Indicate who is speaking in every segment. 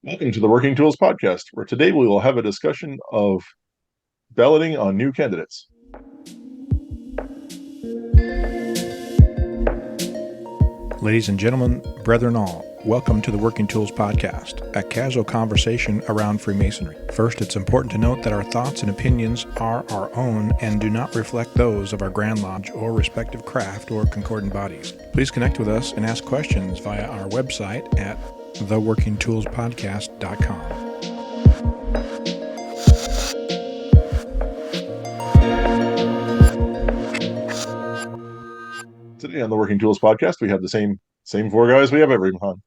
Speaker 1: Welcome to the Working Tools Podcast, where today we will have a discussion of balloting on new candidates.
Speaker 2: Ladies and gentlemen, brethren all, welcome to the Working Tools Podcast, a casual conversation around Freemasonry. First, it's important to note that our thoughts and opinions are our own and do not reflect those of our Grand Lodge or respective craft or concordant bodies. Please connect with us and ask questions via our website at theworkingtoolspodcast.com.
Speaker 1: Today on the Working Tools Podcast, we have the same four guys we have every month.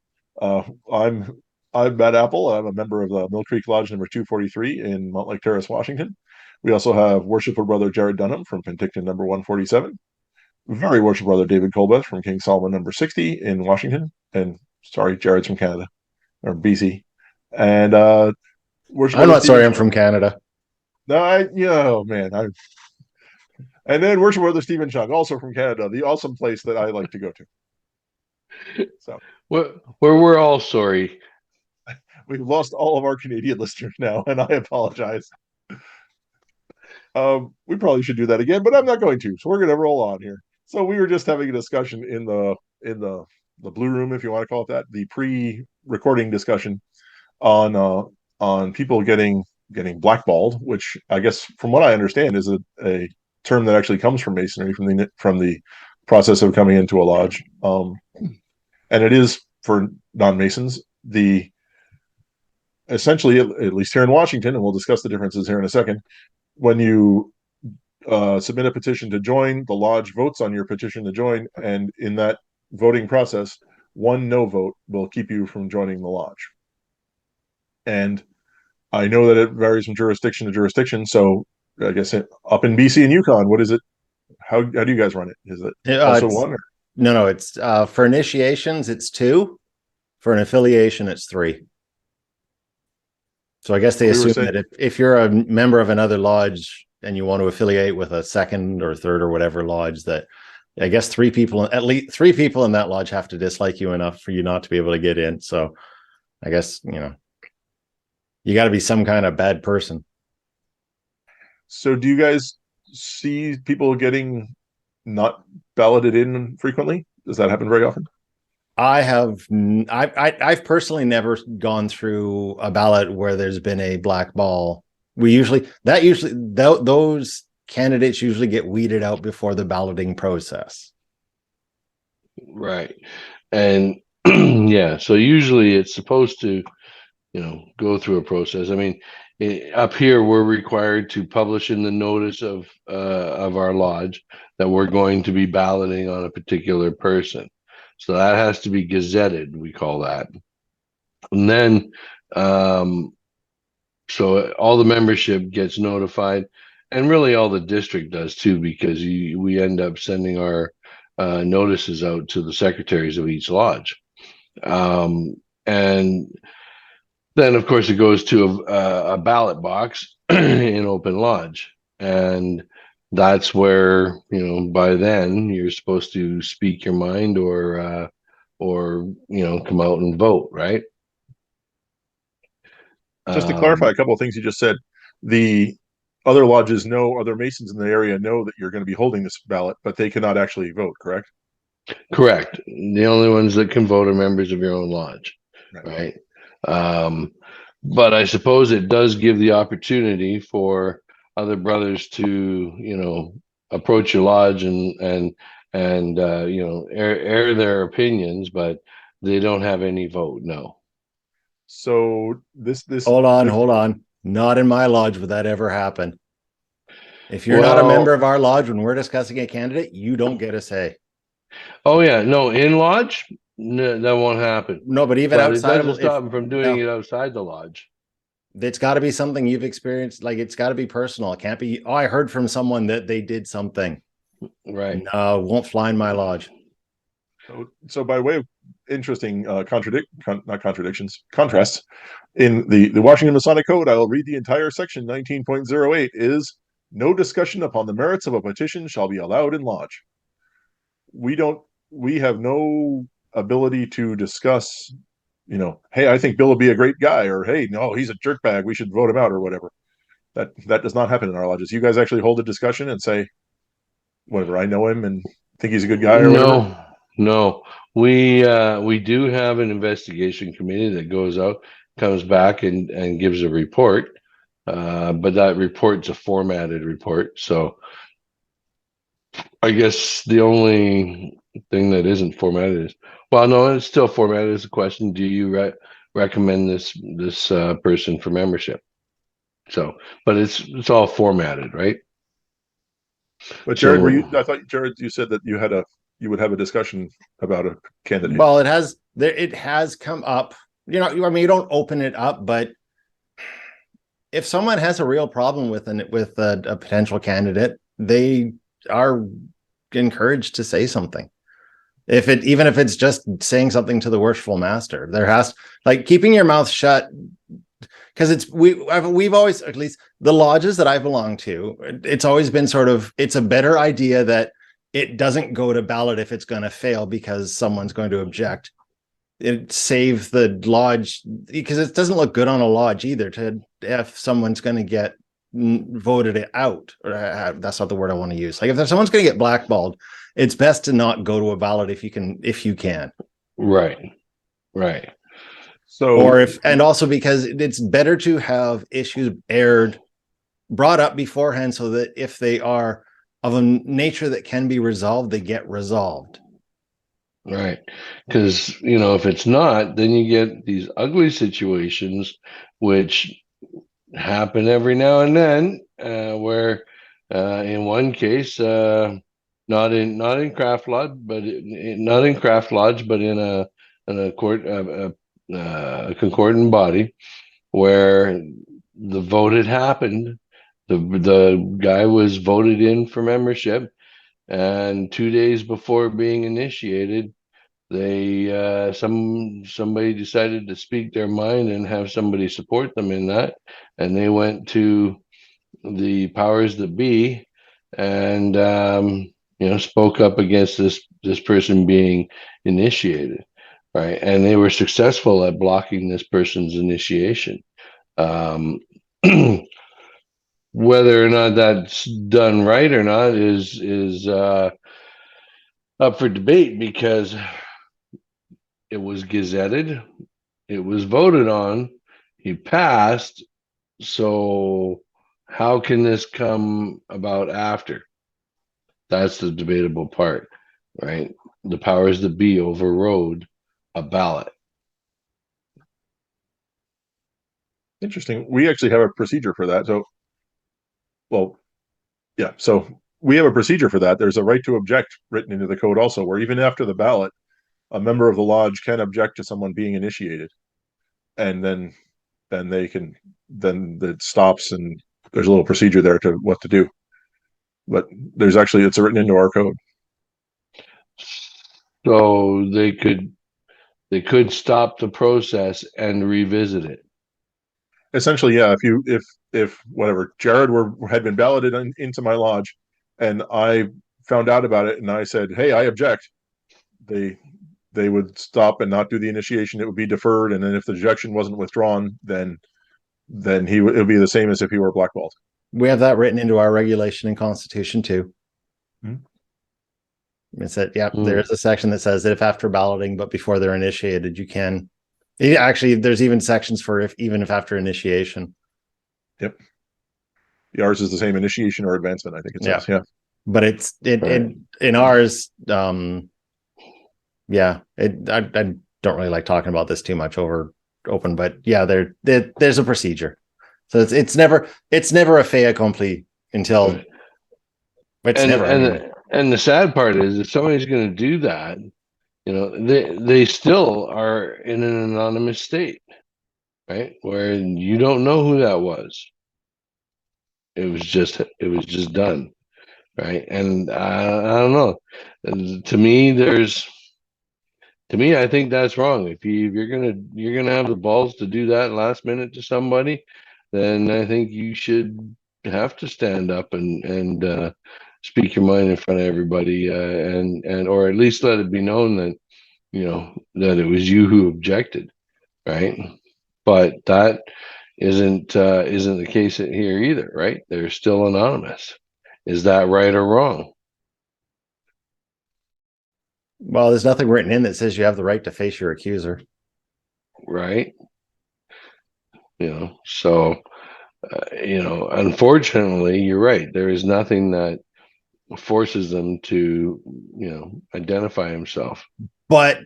Speaker 1: I'm Matt Appel. I'm a member of the Mill Creek Lodge number 243 in Montlake Terrace, Washington. We also have Worshipful Brother Jarrod Dunham from Penticton number 147. Very Worshipful Brother David Colbeth from King Solomon number 60 in Washington. And sorry, Jared's from Canada or BC. And
Speaker 3: I'm not sorry, I'm from Canada.
Speaker 1: No, and then Worshipful Brother Stephen Chung, also from Canada, the awesome place that I like to go to. So
Speaker 4: where we're all sorry.
Speaker 1: We've lost all of our Canadian listeners now, and I apologize. We probably should do that again, but I'm not going to. So we're going to roll on here. So we were just having a discussion in the blue room, if you want to call it that, the pre-recording discussion on people getting blackballed, which I guess, from what I understand, is a term that actually comes from Masonry, from the process of coming into a lodge, and it is for non-Masons. Essentially, at least here in Washington, and we'll discuss the differences here in a second, when you submit a petition to join, the lodge votes on your petition to join, and in that voting process, one no vote will keep you from joining the lodge. And I know that it varies from jurisdiction to jurisdiction, so I guess up in BC and Yukon, what is it? How do you guys run it? Is it also one? Or?
Speaker 3: No, it's for initiations, it's 2. For an affiliation, it's 3. So I guess they assume that if you're a member of another lodge and you want to affiliate with a second or third or whatever lodge, that I guess at least 3 people in that lodge have to dislike you enough for you not to be able to get in. So I guess, you got to be some kind of bad person.
Speaker 1: So do you guys see people getting not balloted in frequently? Does that happen very often?
Speaker 3: I've personally never gone through a ballot where there's been a black ball. Those candidates usually get weeded out before the balloting process.
Speaker 4: Right. And yeah, so usually it's supposed to, go through a process. I mean, up here, we're required to publish in the notice of our lodge that we're going to be balloting on a particular person. So that has to be gazetted, we call that. And then, so all the membership gets notified, and really all the district does too, because we end up sending our notices out to the secretaries of each lodge. And then, of course, it goes to a ballot box in open lodge. And that's where, by then you're supposed to speak your mind or come out and vote, right?
Speaker 1: Just to clarify a couple of things you just said, the other lodges other Masons in the area know that you're going to be holding this ballot, but they cannot actually vote, correct?
Speaker 4: Correct. The only ones that can vote are members of your own lodge, right? But I suppose it does give the opportunity for other brothers to, approach your lodge and air their opinions, but they don't have any vote. No.
Speaker 1: So this
Speaker 3: hold on. Not in my lodge would that ever happen. If you're not a member of our lodge when we're discussing a candidate, you don't get a say.
Speaker 4: Oh yeah, no, in lodge, no, that won't happen.
Speaker 3: No, but even outside,
Speaker 4: it doesn't stop them from doing it outside the lodge.
Speaker 3: It's got to be something you've experienced. Like, it's got to be personal. It can't be, I heard from someone that they did something.
Speaker 4: Right.
Speaker 3: No, won't fly in my lodge.
Speaker 1: So by way of interesting contrasts, in the Washington Masonic Code, I will read the entire section 19.08 is no discussion upon the merits of a petition shall be allowed in lodge. We have no ability to discuss hey, I think Bill would be a great guy, or hey, no, he's a jerkbag, we should vote him out, or whatever. That does not happen in our lodges. You guys actually hold a discussion and say, whatever, I know him and think he's a good guy or whatever.
Speaker 4: No. We do have an investigation committee that goes out, comes back and gives a report. But that report's a formatted report. So I guess the only thing that isn't formatted is, well, no, it's still formatted as a question. Do you recommend this person for membership? So, but it's all formatted, right?
Speaker 1: But
Speaker 4: So
Speaker 1: I thought Jarrod, you said that you would have a discussion about a candidate.
Speaker 3: Well, it has come up. I mean, you don't open it up, but if someone has a real problem with a potential candidate, they are encouraged to say something. Even if it's just saying something to the worshipful master, there has, like, keeping your mouth shut, because we've always, at least the lodges that I belong to, it's always been sort of, it's a better idea that it doesn't go to ballot if it's going to fail because someone's going to object. It saves the lodge, because it doesn't look good on a lodge either if someone's going to get voted out, or that's not the word I want to use. Like, if someone's going to get blackballed, it's best to not go to a ballot if you can.
Speaker 4: right.
Speaker 1: So,
Speaker 3: And also because it's better to have issues brought up beforehand, so that if they are of a nature that can be resolved, they get resolved.
Speaker 4: Right. Because, if it's not, then you get these ugly situations, which happen every now and then, where in one case, not in craft lodge, but not in craft lodge, but in a court, a concordant body, where the vote had happened. The guy was voted in for membership, and 2 days before being initiated, they somebody decided to speak their mind and have somebody support them in that, and they went to the powers that be and spoke up against this person being initiated, right? And they were successful at blocking this person's initiation. um, Whether or not that's done right or not is up for debate, because it was gazetted, it was voted on, he passed. So how can this come about after? That's the debatable part, right? The powers that be overrode a ballot.
Speaker 1: interesting. We actually have a procedure for that. So, well, yeah. So we have a procedure for that. There's a right to object written into the code also, where even after the ballot, a member of the lodge can object to someone being initiated, and then it stops, and there's a little procedure there to what to do. But it's written into our code.
Speaker 4: So they could stop the process and revisit it.
Speaker 1: Essentially, yeah. If whatever Jarrod had been balloted into my lodge, and I found out about it, and I said, "Hey, I object," they would stop and not do the initiation. It would be deferred, and then if the objection wasn't withdrawn, then it would be the same as if he were blackballed.
Speaker 3: We have that written into our regulation and constitution too. It said, there's a section that says that if after balloting, but before they're initiated, you can. Actually, there's even sections for if after initiation.
Speaker 1: Yep. Ours is the same, initiation or advancement, I think it says. Yeah.
Speaker 3: But in ours, I don't really like talking about this too much over open, but yeah, there's a procedure. So it's never a fait accompli until it's
Speaker 4: and the sad part is, if somebody's going to do that, they still are in an anonymous state, right? Where you don't know who that was. It was just done, right? And I don't know. To me, I think that's wrong. If you're gonna have the balls to do that last minute to somebody, then I think you should have to stand up and speak your mind in front of everybody, and or at least let it be known that that it was you who objected. right? But that isn't the case here either, right? They're still anonymous. Is that right or wrong?
Speaker 3: Well, there's nothing written in that says you have the right to face your accuser.
Speaker 4: Right? So unfortunately, you're right. There is nothing that forces them to, identify himself.
Speaker 3: But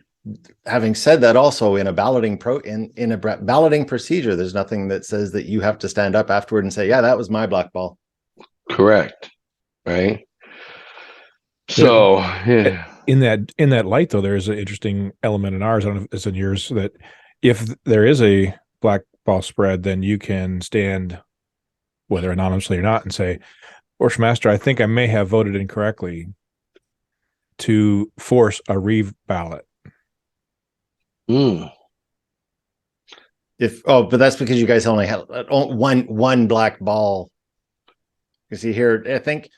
Speaker 3: having said that, also in a balloting balloting procedure, there's nothing that says that you have to stand up afterward and say, "Yeah, that was my black ball."
Speaker 4: Correct. Right. So yeah.
Speaker 2: In that light, though, there is an interesting element in ours. I don't know if it's in yours, that if there is a black ball spread, then you can stand, whether anonymously or not, and say, "Worship Master, I think I may have voted incorrectly," to force a reballot.
Speaker 3: But that's because you guys only have one black ball. You see here, I think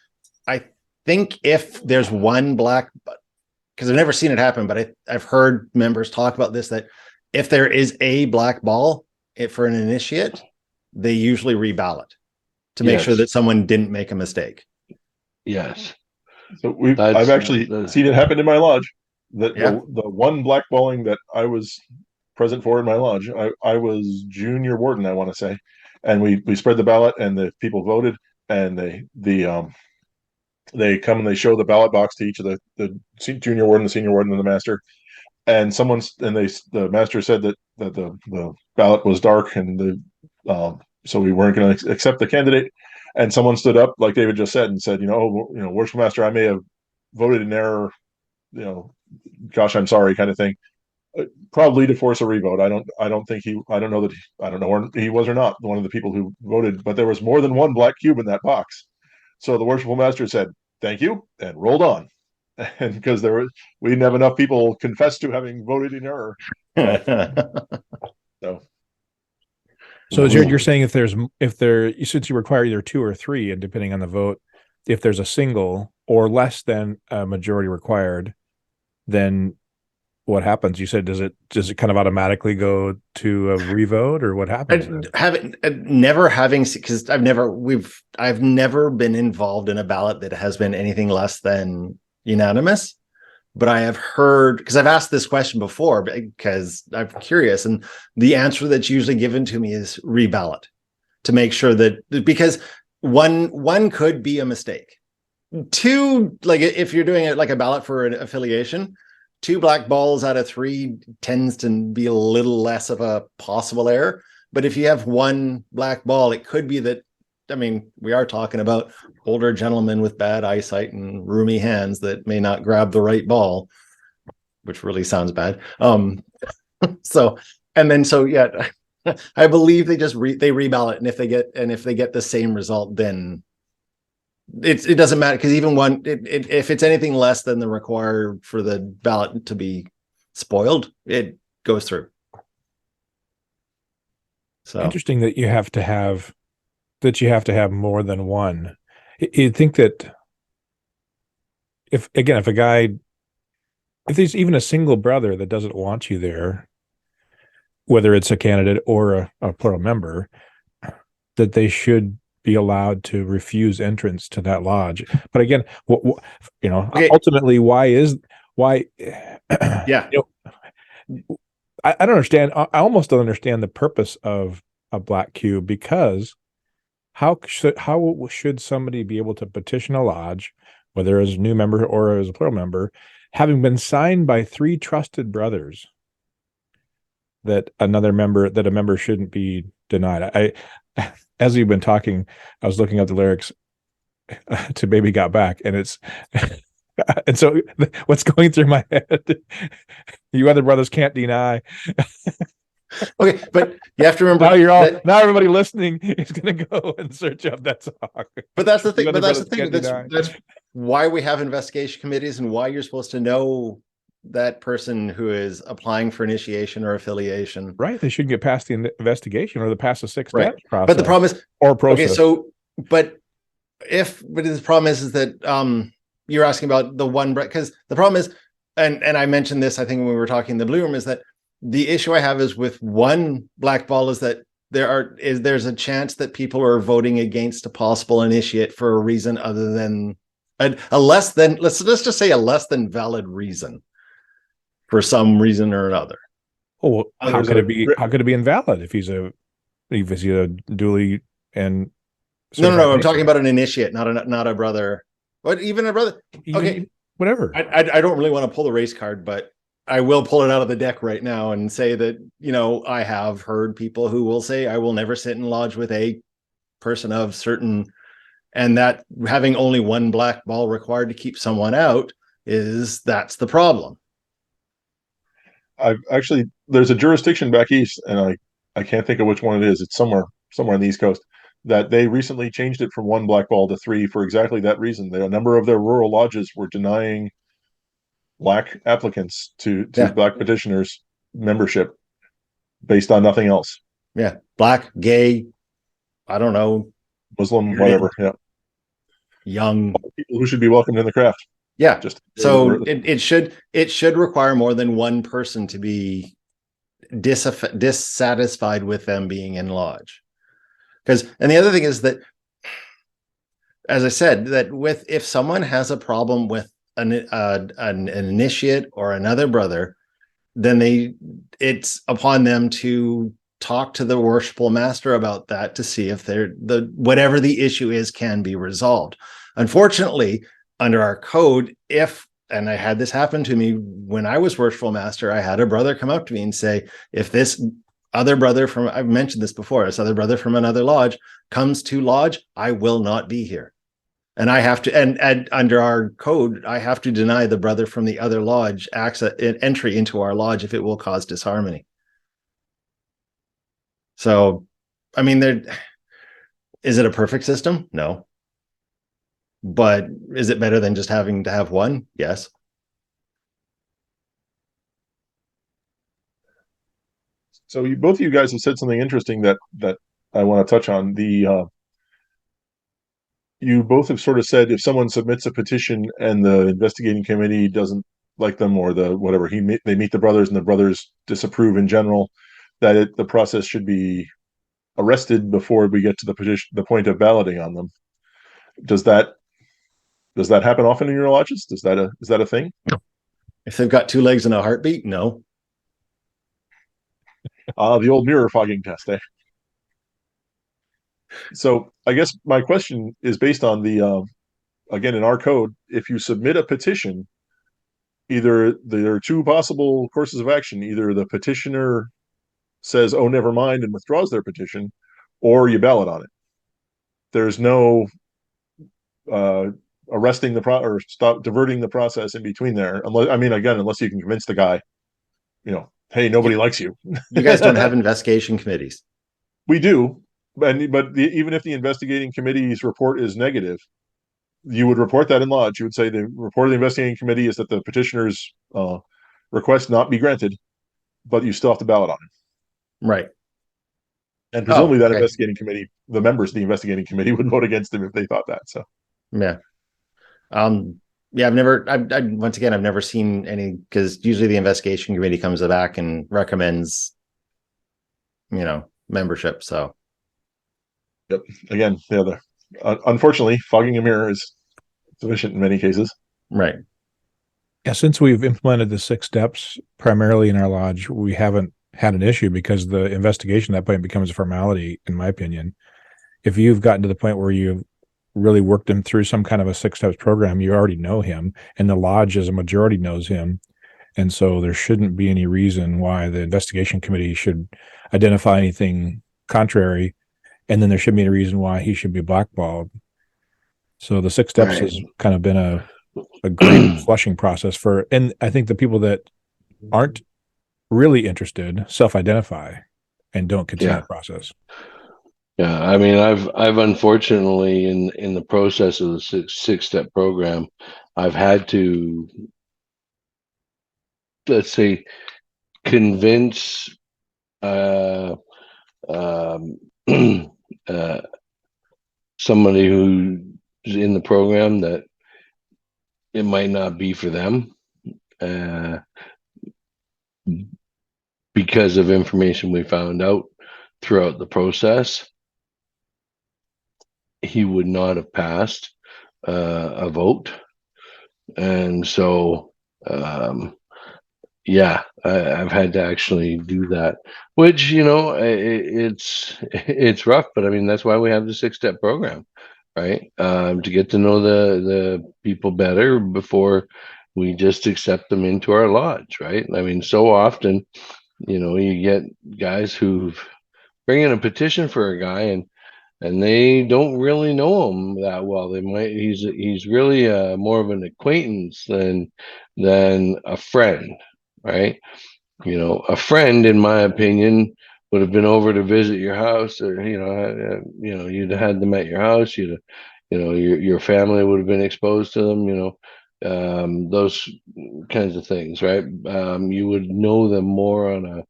Speaker 3: if there's one black, because I've never seen it happen, but I've heard members talk about this, that if there is a black ball for an initiate, they usually reballot to make sure that someone didn't make a mistake.
Speaker 4: Yes.
Speaker 1: So I've actually seen it happen in my lodge. The one blackballing that I was present for in my lodge, I was junior warden, I want to say, and we spread the ballot, and the people voted, and they come and they show the ballot box to each of the junior warden, the senior warden, and the master. And the master said that the ballot was dark, and so we weren't going to accept the candidate. And someone stood up, like David just said, and said, "Worship Master, I may have voted in error. Gosh, I'm sorry," kind of thing. Probably to force a revote. I don't know where he was or not, one of the people who voted, but there was more than one black cube in that box. So the worshipful master said, "Thank you," and rolled on. And because we didn't have enough people confess to having voted in error.
Speaker 2: So as you're saying, since you require either 2 or 3, and depending on the vote, if there's a single or less than a majority required, then what happens? You said, does it kind of automatically go to a revote, or what happens?
Speaker 3: Because I've never been involved in a ballot that has been anything less than unanimous. But I have heard, because I've asked this question before, because I'm curious, and the answer that's usually given to me is reballot, to make sure that, because one could be a mistake. 2, like if you're doing it like a ballot for an affiliation, 2 black balls out of 3 tends to be a little less of a possible error. But if you have 1 black ball, it could be that, we are talking about older gentlemen with bad eyesight and roomy hands that may not grab the right ball, which really sounds bad. I believe they reballot, and if they get the same result, then it doesn't matter, because even if it's anything less than the required for the ballot to be spoiled, it goes through. So
Speaker 2: interesting that you have to have more than one. You'd think that if there's even a single brother that doesn't want you there, whether it's a candidate or a plural member, that they should be allowed to refuse entrance to that lodge. But again, ultimately, why?
Speaker 3: Yeah.
Speaker 2: I don't understand. I almost don't understand the purpose of a black cube, because how should somebody be able to petition a lodge, whether as a new member or as a plural member, having been signed by 3 trusted brothers, that a member shouldn't be denied? As you've been talking, I was looking at the lyrics to "Baby Got Back," and it's and so what's going through my head? "You other brothers can't deny."
Speaker 3: Okay, but you have to remember
Speaker 2: now everybody listening is going to go and search up that song.
Speaker 3: But that's the thing. That's why we have investigation committees, and why you're supposed to know that person who is applying for initiation or affiliation.
Speaker 2: Right. They shouldn't get past the investigation or past the 6
Speaker 3: right.
Speaker 2: steps process.
Speaker 3: But the problem is,
Speaker 2: or process.
Speaker 3: Okay, but the problem is that you're asking about the one, because the problem is, and I mentioned this, I think when we were talking in the Blue Room, is that the issue I have is with one blackball is that there's a chance that people are voting against a possible initiate for a reason other than a less than, let's just say, a less than valid reason for some reason or another.
Speaker 2: Oh, well, how could it be invalid if he's a duly and
Speaker 3: no, I'm talking about an initiate, not a brother, but even a brother. Okay,
Speaker 2: whatever.
Speaker 3: I don't really want to pull the race card, but I will pull it out of the deck right now and say that, I have heard people who will say, I will never sit in lodge with a person of certain, and that having only one black ball required to keep someone out that's the problem.
Speaker 1: I've actually, there's a jurisdiction back east, and I can't think of which one it is. It's somewhere on the East Coast, that they recently changed it from one black ball to 3 for exactly that reason. A number of their rural lodges were denying black applicants to black petitioners membership based on nothing else.
Speaker 3: Yeah, black, gay, I don't know,
Speaker 1: Muslim, whatever. Yeah,
Speaker 3: young
Speaker 1: people who should be welcomed in the craft.
Speaker 3: Yeah, it should require more than one person to be dissatisfied with them being in lodge. And the other thing is that, as I said, that if someone has a problem with an initiate or another brother, then it's upon them to talk to the worshipful master about that to see if whatever the issue is can be resolved. Unfortunately, under our code, and I had this happen to me when I was worshipful master, I had a brother come up to me and say, if this other brother I've mentioned this before, this other brother from another lodge comes to lodge, I will not be here. And I have to, and under our code, I have to deny the brother from the other lodge entry into our lodge if it will cause disharmony. So, I mean, is it a perfect system? No. But is it better than just having to have one? Yes.
Speaker 1: So both of you guys have said something interesting that I want to touch on. You both have sort of said if someone submits a petition and the investigating committee doesn't like them, or they meet the brothers and the brothers disapprove in general, that the process should be arrested before we get to the point of balloting on them. Does that happen often in your lodges? Is that a thing?
Speaker 3: If they've got 2 legs and a heartbeat, no.
Speaker 1: The old mirror fogging test, eh? So I guess my question is based on again, in our code, if you submit a petition, either there are 2 possible courses of action. Either the petitioner says, oh, never mind, and withdraws their petition, or you ballot on it. There's no arresting or stop diverting the process in between there. Unless you can convince the guy, hey, nobody likes you.
Speaker 3: You guys don't have investigation committees.
Speaker 1: We do, but even if the investigating committee's report is negative, you would report that in lodge. You would say the report of the investigating committee is that the petitioner's request not be granted, but you still have to ballot on it.
Speaker 3: Right.
Speaker 1: And presumably that investigating committee, the members of the investigating committee would vote against him if they thought that. So,
Speaker 3: yeah. I've never seen any, because usually the investigation committee comes back and recommends, membership. So,
Speaker 1: yep. Again, unfortunately, fogging a mirror is sufficient in many cases.
Speaker 3: Right.
Speaker 2: Yeah. Since we've implemented the 6 steps primarily in our lodge, we haven't had an issue because the investigation at that point becomes a formality, in my opinion. If you've gotten to the point where you've really worked him through some kind of a 6 steps program, you already know him, and the lodge as a majority knows him. And so there shouldn't be any reason why the investigation committee should identify anything contrary. And then there shouldn't be any reason why he should be blackballed. So the 6 steps has kind of been a great flushing process and I think the people that aren't really interested self-identify and don't continue the process.
Speaker 4: Yeah, I mean, I've unfortunately in the process of the six-step program, I've had to, let's say, convince somebody who's in the program that it might not be for them, because of information we found out throughout the process, he would not have passed a vote. And so, yeah, I've had to actually do that, which, it's rough, but I mean, that's why we have the 6-step program, right? To get to know the people better before we just accept them into our lodge, right? I mean, so often, you get guys who bring in a petition for a guy and they don't really know him that well. He's really more of an acquaintance than a friend, right? A friend, in my opinion, would have been over to visit your house, or you'd have had them at your house. Your family would have been exposed to them. Those kinds of things, right? You would know them more on a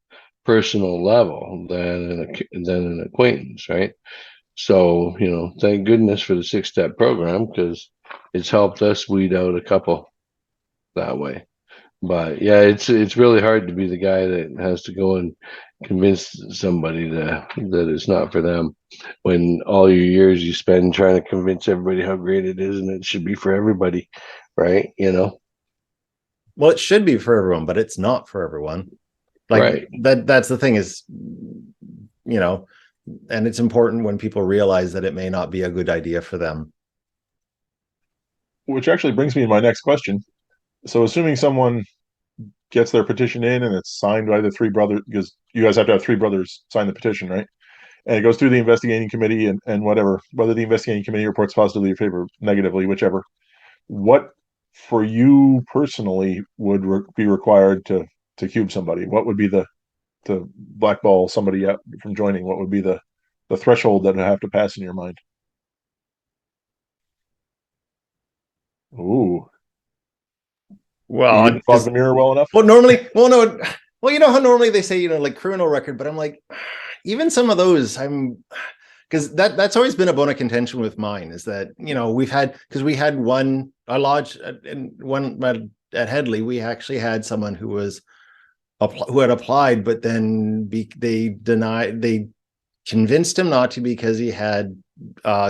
Speaker 4: personal level than an acquaintance, right? So, thank goodness for the 6-step program, because it's helped us weed out a couple that way. But yeah, it's really hard to be the guy that has to go and convince somebody that it's not for them, when all your years you spend trying to convince everybody how great it is and it should be for everybody, right?
Speaker 3: Well, it should be for everyone, but it's not for everyone.
Speaker 4: Right.
Speaker 3: That's the thing is, and it's important when people realize that it may not be a good idea for them.
Speaker 1: Which actually brings me to my next question. So assuming someone gets their petition in and it's signed by the 3 brothers, because you guys have to have 3 brothers sign the petition, right? And it goes through the investigating committee and whatever, whether the investigating committee reports positively or negatively, whichever. What, for you personally, would be required to cube somebody? What would be the blackball somebody from joining? What would be the threshold that would have to pass in your mind? Ooh.
Speaker 3: Well,
Speaker 1: you fog the mirror well enough?
Speaker 3: Well, normally, no. Well, you know how normally they say, like criminal record, but I'm like, even some of those, because that's always been a bone of contention with mine, is that, we had a lodge and one at Headley, we actually had someone who had applied, but then they convinced him not to, because he had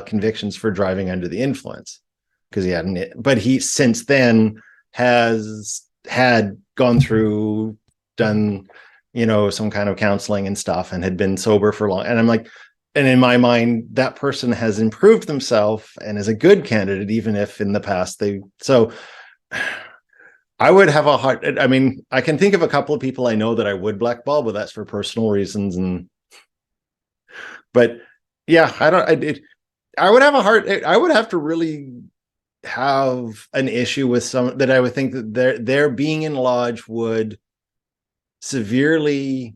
Speaker 3: convictions for driving under the influence, because he hadn't, but he since then had gone through, done, some kind of counseling and stuff, and had been sober for long. And I'm like, and in my mind, that person has improved themselves and is a good candidate, even if in the past so I would have a hard, I mean, I can think of a couple of people I know that I would blackball, but that's for personal reasons. But yeah, I would have to really have an issue with some that I would think that their being in lodge would severely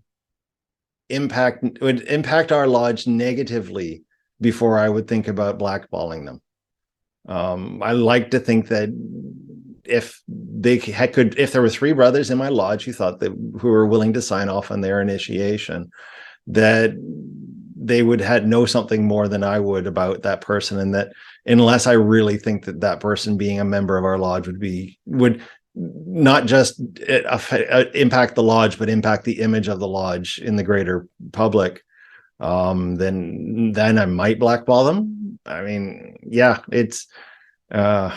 Speaker 3: impact our lodge negatively before I would think about blackballing them. I like to think that if there were 3 brothers in my lodge who were willing to sign off on their initiation, that they would know something more than I would about that person, and that unless I really think that person being a member of our lodge would not just impact the lodge, but impact the image of the lodge in the greater public, then I might blackball them. I mean, yeah, it's a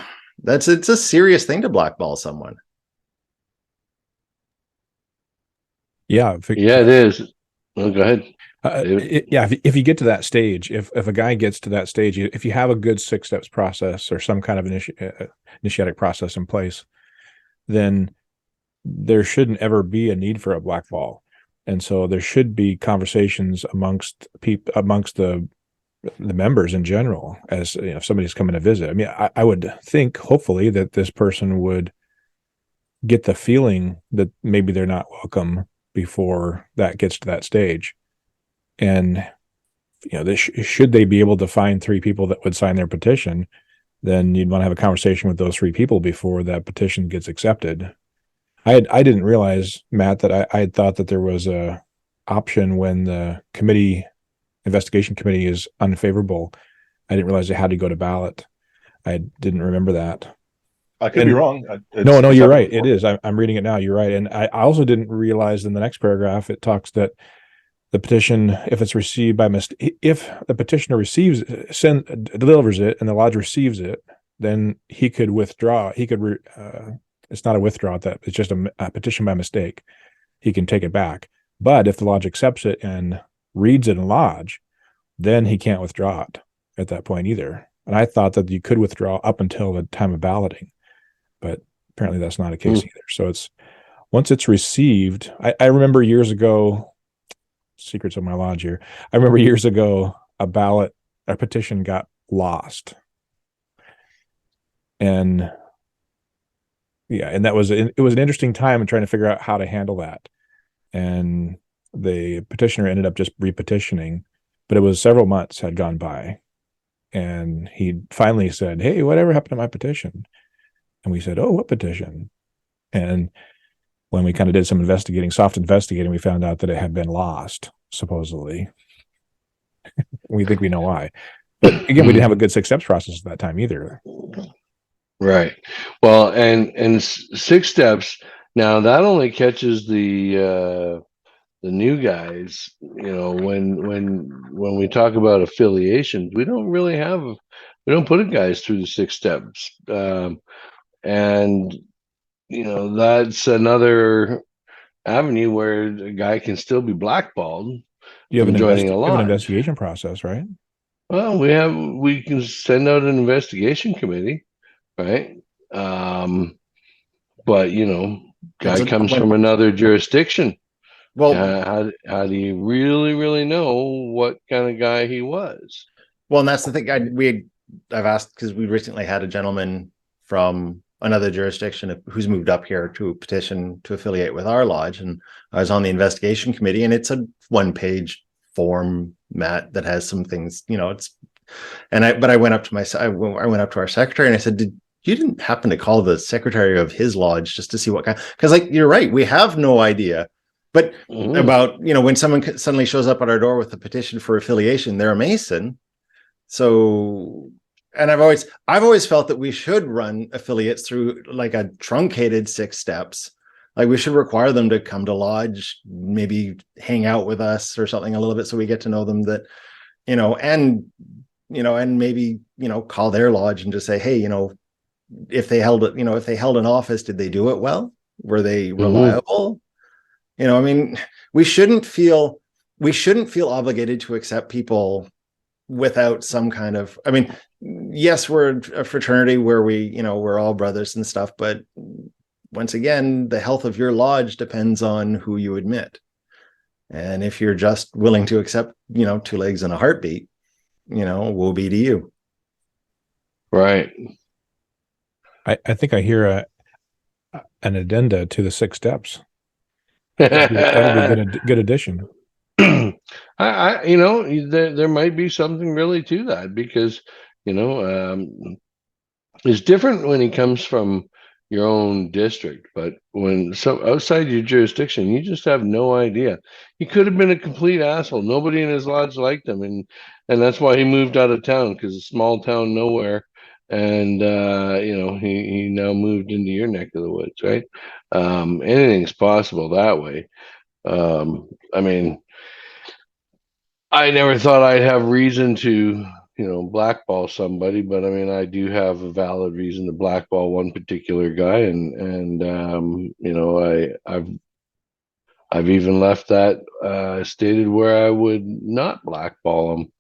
Speaker 3: serious thing to blackball someone.
Speaker 2: Yeah.
Speaker 4: It is. Oh, go ahead.
Speaker 2: If you get to that stage, if a guy gets to that stage, if you have a good 6 steps process or some kind of initiatic process in place, then there shouldn't ever be a need for a blackball. And so there should be conversations amongst the members in general, as if somebody's coming to visit. I mean, I would think, hopefully, that this person would get the feeling that maybe they're not welcome before that gets to that stage. And should they be able to find 3 people that would sign their petition, then you'd want to have a conversation with those 3 people before that petition gets accepted. I didn't realize, Matt, that I had thought that there was a option when the investigation committee is unfavorable. I didn't realize it had to go to ballot. I didn't remember that.
Speaker 1: I could be wrong.
Speaker 2: No, you're right. It is. I'm reading it now. You're right. And I also didn't realize in the next paragraph, it talks that the petition, if it's received by mistake, if the petitioner delivers it and the lodge receives it, then he could withdraw. He could, it's not a withdrawal, it's just a petition by mistake. He can take it back. But if the lodge accepts it and reads it in lodge, then he can't withdraw it at that point either. And I thought that you could withdraw up until the time of balloting, but apparently that's not the case either. So once it's received, I remember years ago, secrets of my lodge here. I remember years ago, a petition got lost. And it was an interesting time in trying to figure out how to handle that. And the petitioner ended up just repetitioning, but it was several months had gone by. And he finally said, "Hey, whatever happened to my petition?" And we said, "Oh, what petition?" And when we kind of did some soft investigating, we found out that it had been lost, supposedly. We think we know why. But again, we didn't have a good 6 steps process at that time either.
Speaker 4: Right. Well, and 6 steps, now that only catches the new guys. When we talk about affiliations, we don't put guys through the 6 steps. And that's another avenue where a guy can still be blackballed from joining a lodge.
Speaker 2: You have an investigation process, right?
Speaker 4: Well, we can send out an investigation committee, right? But guy comes from another jurisdiction. Well, how do you really know what kind of guy he was?
Speaker 3: Well, and that's the thing. I've asked, because we recently had a gentleman from another jurisdiction who's moved up here to petition to affiliate with our lodge, and I was on the investigation committee, and it's a 1-page form, Matt, that has some things, but I went up to our secretary and I said, you didn't happen to call the secretary of his lodge just to see what kind, because you're right, we have no idea. But about, when someone suddenly shows up at our door with a petition for affiliation, they're a Mason. So, and I've always felt that we should run affiliates through a truncated 6 steps. We should require them to come to lodge, maybe hang out with us or something a little bit, so we get to know them, that, and maybe, call their lodge and just say, hey, if they held an office, did they do it well? Were they reliable? We shouldn't feel obligated to accept people without some kind of, yes, we're a fraternity where we're all brothers and stuff, but once again, the health of your lodge depends on who you admit. And if you're just willing to accept, 2 legs and a heartbeat, woe be to you.
Speaker 4: Right.
Speaker 2: I think I hear an addenda to the 6 steps. That'll be a good addition.
Speaker 4: there might be something really to that, because it's different when he comes from your own district, but when outside your jurisdiction, you just have no idea. He could have been a complete asshole. Nobody in his lodge liked him, and that's why he moved out of town, because a small town nowhere. And he now moved into your neck of the woods, right? Anything's possible that way. I never thought I'd have reason to blackball somebody, but I do have a valid reason to blackball one particular guy, and I've even left that stated where I would not blackball him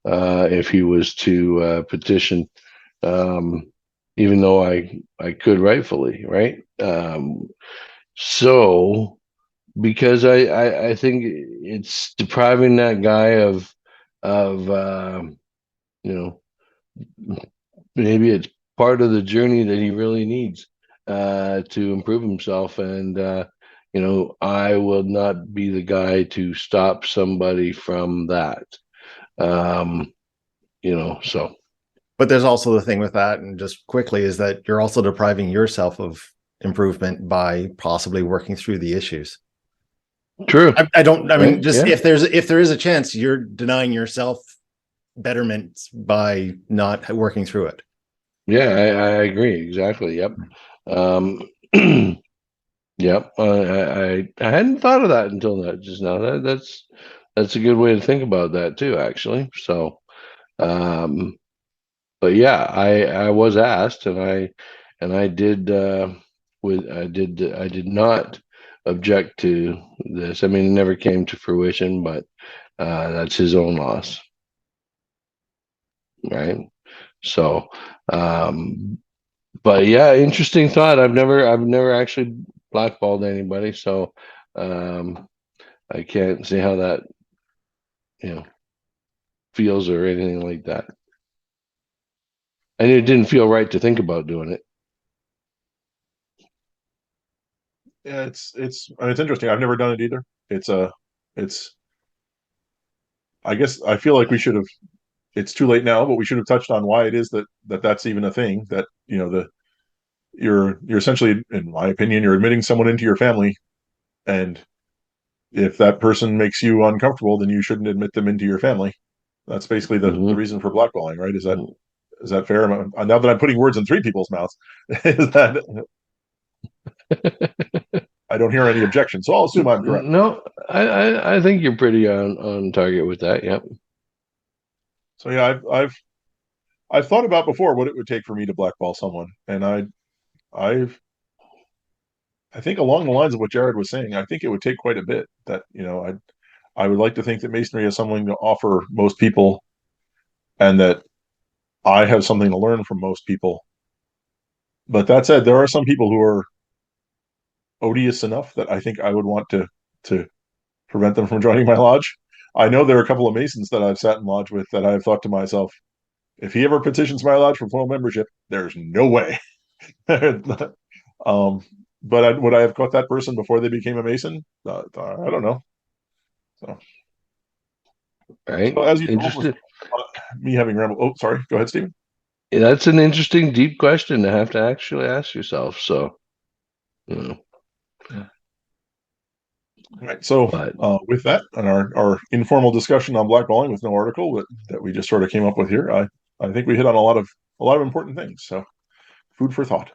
Speaker 4: if he was to petition, even though I could rightfully, right? So because I think it's depriving that guy of maybe it's part of the journey that he really needs to improve himself, and I will not be the guy to stop somebody from that. So.
Speaker 3: But there's also the thing with that, and just quickly, is that you're also depriving yourself of improvement by possibly working through the issues.
Speaker 4: True.
Speaker 3: If there is a chance, you're denying yourself betterment by not working through it.
Speaker 4: Yeah, I agree. Exactly. Yep. Um, yep. I hadn't thought of that until that just now. That's a good way to think about that too, actually. So, um, but yeah, I was asked, and I did I did not object to this. I mean, it never came to fruition, but that's his own loss, right? So, um, but yeah, interesting thought. I've never actually blackballed anybody, so um, I can't see how that, you know, feels or anything like that. And it didn't feel right to think about doing it.
Speaker 1: Yeah, I mean, it's interesting. I've never done it either. It's I guess I feel like we should have. It's too late now, but we should have touched on why it is that's even a thing. That you're essentially, in my opinion, you're admitting someone into your family, and if that person makes you uncomfortable, then you shouldn't admit them into your family. That's basically the
Speaker 4: Hmm.
Speaker 1: reason for blackballing, right? Is that fair? Now that I'm putting words in three people's mouths, is that I don't hear any objection, so I'll assume I'm correct.
Speaker 4: No, I think you're pretty on target with that. Yep.
Speaker 1: So yeah, I've thought about before what it would take for me to blackball someone, and I've I think along the lines of what Jarrod was saying, I think it would take quite a bit. That I would like to think that Masonry has something to offer most people, and that I have something to learn from most people. But that said, there are some people who are odious enough that I think I would want to prevent them from joining my lodge. I know there are a couple of Masons that I've sat in lodge with that I've thought to myself, if he ever petitions my lodge for full membership, there's no way. um, but would I have caught that person before they became a Mason? I don't know. So,
Speaker 4: Right.
Speaker 1: as usual, with
Speaker 4: Interesting.
Speaker 1: me having rambled. Oh, sorry. Go ahead, Stephen.
Speaker 4: That's an interesting, deep question to have to actually ask yourself. So, you know,
Speaker 1: Yeah. All right. So,
Speaker 4: but
Speaker 1: with that, and our informal discussion on blackballing with no article that we just sort of came up with here, I think we hit on a lot of important things. So, food for thought.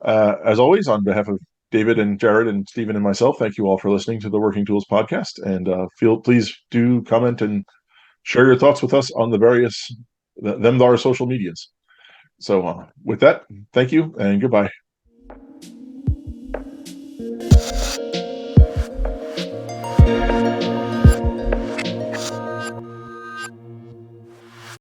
Speaker 1: As always, on behalf of David and Jarrod and Stephen and myself, thank you all for listening to the Working Tools podcast. And please do comment and share your thoughts with us on the various them our social medias. So, with that, thank you and goodbye.